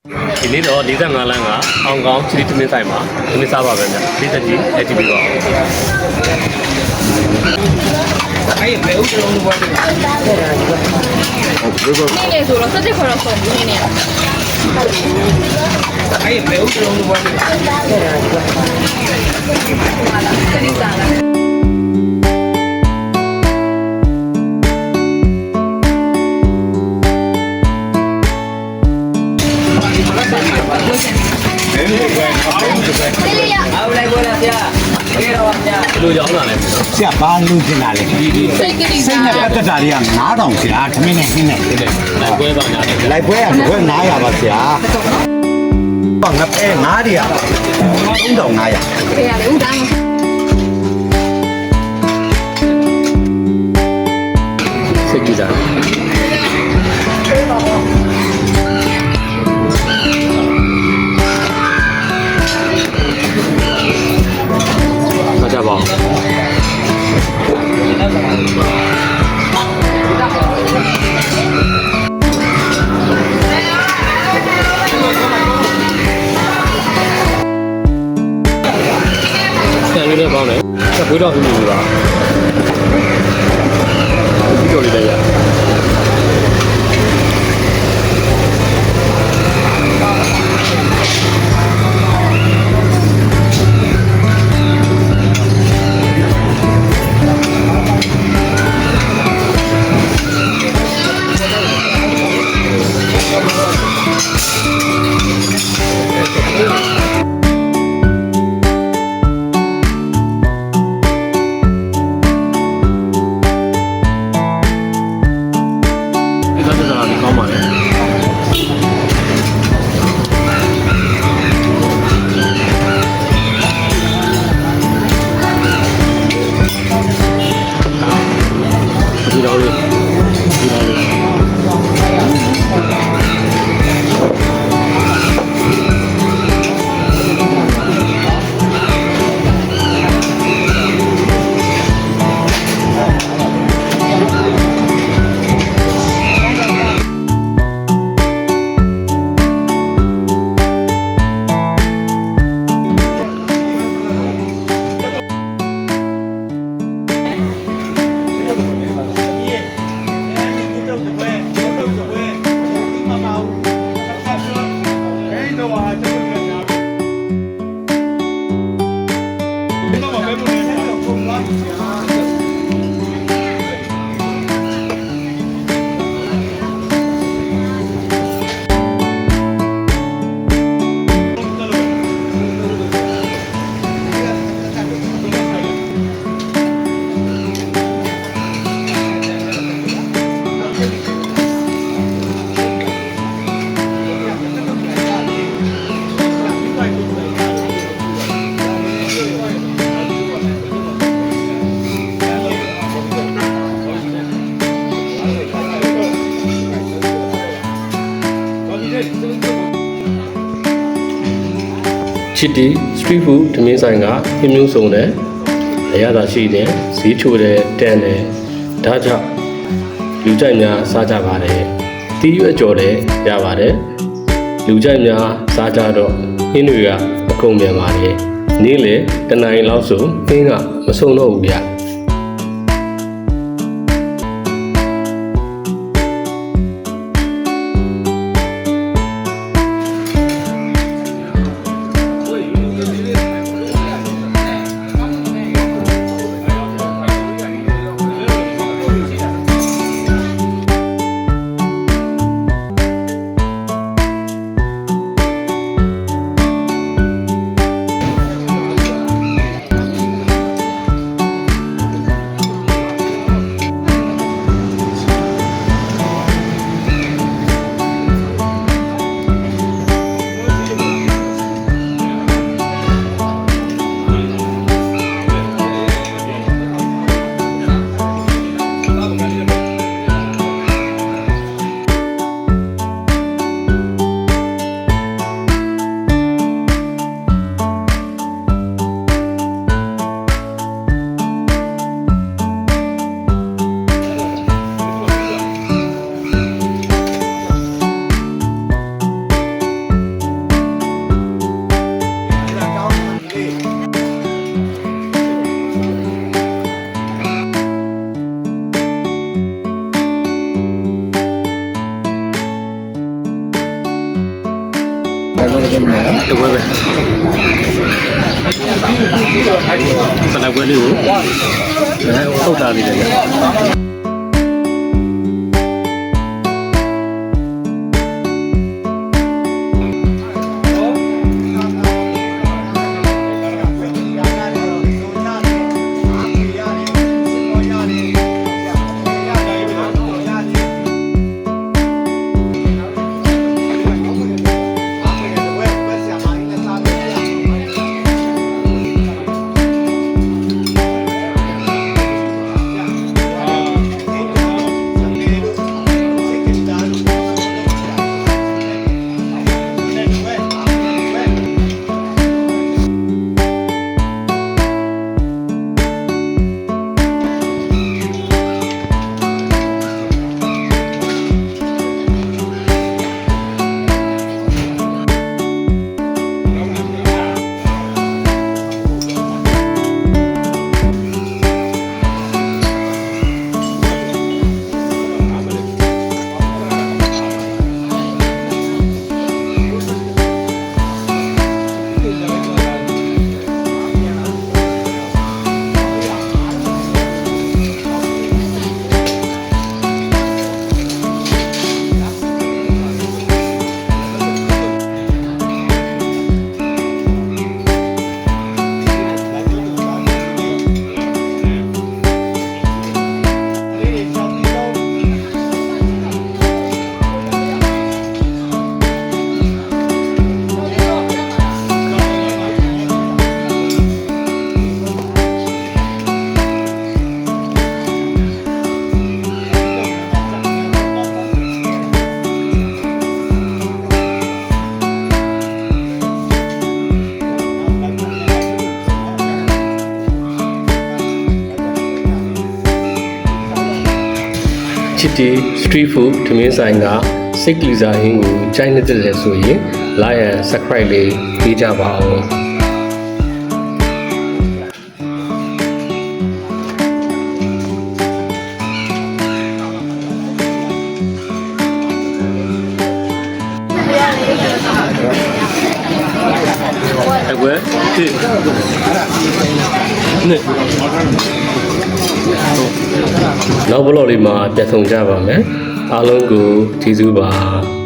ဒီနေ့တော့45လမ်းကအောင်ကောင်းချီတီမင်းဆိုင်မှာဒီနေ့စားပါပဲဗျ။ဒီတက်ကြီးလက်ကြည့်ပြီးတော့အဲ့ဘယ်ဥစ္စာလုံးဘာလဲ။ဒီနေ့ဆိုတော့စက်ခေါ်တော့ဆုံးဒီနေ့အဲ့ဘယ်ဥစ္စာလုံးဘာလဲ။ခရီးစားလား။เอาเลยบ่ล่ะဗျာเกတော့ဗျာ ဒီလိုရောက်လာတယ်နော် ဆရာဘာလို့ကျင်လာလဲစိတ်နဲ့ပတ်သက်တာတွေက9000ဆရာခမင်းနဲ့ခင်းနဲ့ လိုက်ပွဲပါညာတယ် လိုက်ပွဲကဘယ်900ပါဆရာဘာငါပဲ900တွေက3500 ဖေရလေဦးတောင်း စိတ်ကြည့်တာကြပါဦးဆန်လေးလည်းပေါင်းတယ်ဆက်ဘွေးတော့ပြီးပြီပါဒီလိုလေးလည်းရချစ်တီစထရီဖူးဓမင်းဆိုင်ကပြင်းမျိုးစုံတယ်အရသာရှိတယ်ဈေးချိုတယ်တန်တယ်ဒါကြောင့်လူကြိုက်များစားကြပါတယ်တီးရွက်ကြော်တယ်ရပါတယ်လူကြိုက်များစားကြတော့အင်းတွေကအကုန်မြန်ပါတယ်နေ့လေတနင်္လာရီလောက်ဆိုအင်းကမဆုံးတော့ဘူးဗျ တပွဲပဲဆလာပွဲလေးကိုထုတ်တာလေးလည်းချစ်တီ street food ထမင်းဆိုင်ကစိတ်ကလေးစားရင်းကိုကြိုက်နေတဲ့လဲဆိုရင် like and subscribe လေးပေးကြပါဦးတကွယ်ဒီနေ့နောက်ဘလော့လေးမှာပြန်ဆောင်ကြပါမယ်အားလုံးကိုကျေးဇူးပါ